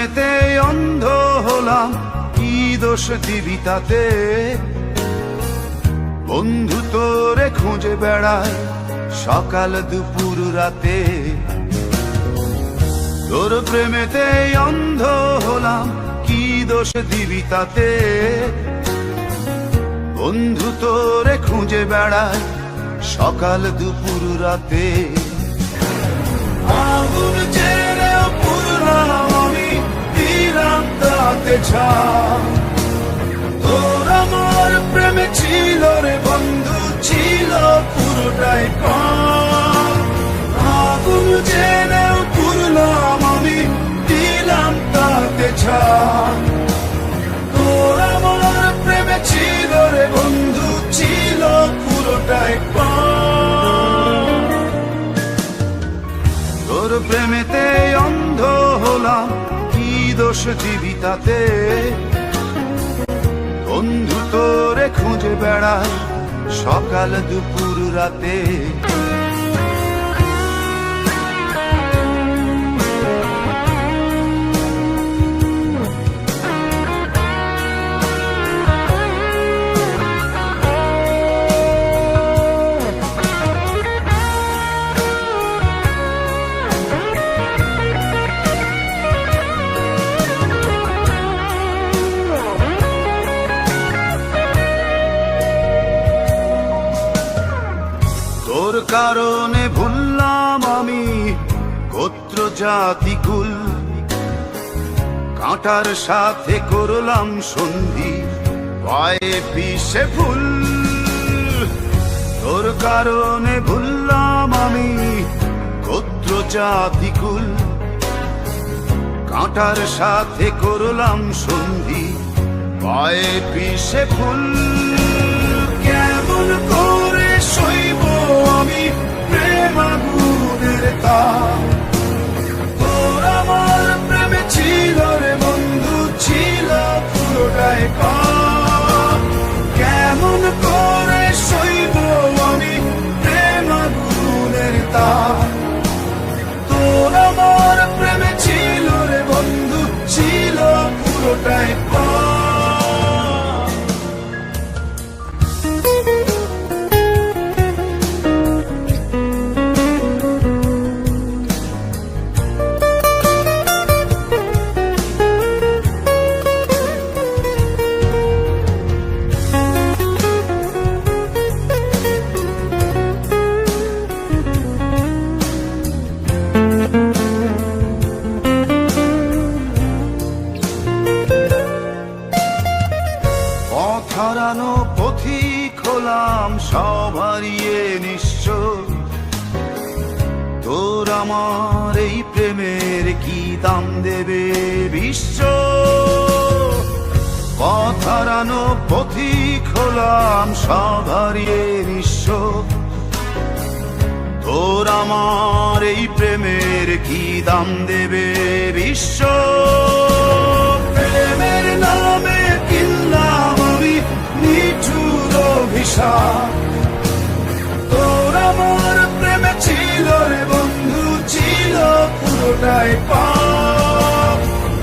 প্রেমেতে অন্ধ হলাম, কি দোষ দিবি তাতে? বন্ধু তোরে খুঁজে বেড়ায় সকাল দুপুর রাতে। তোর প্রেমেতে অন্ধ হলাম, কি দোষ দিবি তাতে? বন্ধু তোরে খুঁজে বেড়ায় সকাল দুপুর রাতে। আগুন জেনেও পুরলাম আমি, দিলাম তাতে ছাপ। তোর আমার প্রেমে ছিল রে বন্ধু, ছিল পুরোটাই পাপ। আগুন জেনেও পুরলাম আমি, দিলাম তাতে ছাপ। তোর আমার প্রেমে ছিল রে বন্ধু, ছিল পুরোটাই পাপ। তোর প্রেমেতে অন্ধ হলাম, কি দোষ দিবি তাতে? বন্ধু তোরে খুঁজে বেড়ায় সকাল দুপুর রাতে। তোর কারণে ভুললাম আমি গোত্র জাতি কুল, কাঁটার সাথে করলাম সন্ধি, পায়ে পিষে ফুল। তোর কারণে ভুললাম আমি গোত্র জাতি কুল, কাঁটার সাথে করলাম সন্ধি, পায়ে পিষে ফুল। কেমন করে সইব আমি প্রেম আগুনের তাপ? তোর আমার প্রেমে ছিল রে বন্ধু, ছিল পুরোটাই পাপ। কেমন করে সইব আমি প্রেম আগুনের তাপ? তোর আমার প্রেমে ছিল রে বন্ধু, ছিল পুরোটাই পাপ। হারানো পথিক হলাম, সব হারিয়ে নিঃস্ব। তোর আমার এই প্রেমের কি দাম দেবে বিশ্ব? পথ হারানো পথিক হলাম, সব হারিয়ে নিঃস্ব। তোর আমার এই প্রেমের কি দাম দেবে বিশ্ব? প্রেমের নামে কিনলাম আমি নিঠুর অভিশাপ। তোর আমার প্রেমে ছিল রে বন্ধু, ছিল পুরোটাই পাপ।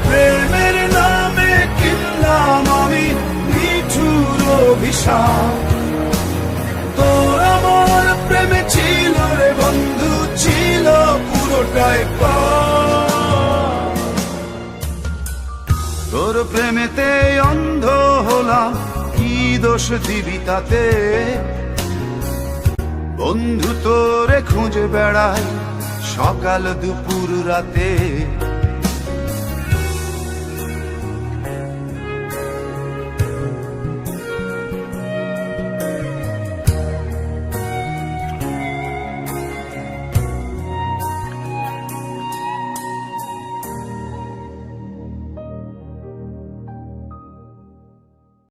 প্রেমের নামে কিনলাম আমি নিঠুর অভিশাপ। তোর আমার প্রেমে ছিল রে বন্ধু, ছিল পুরোটাই পাপ। তোর প্রেমেতে অন্ধ হলাম, কি দোষ দিবি তাতে? বন্ধু তোরে খুঁজে বেড়ায় সকাল দুপুর রাতে।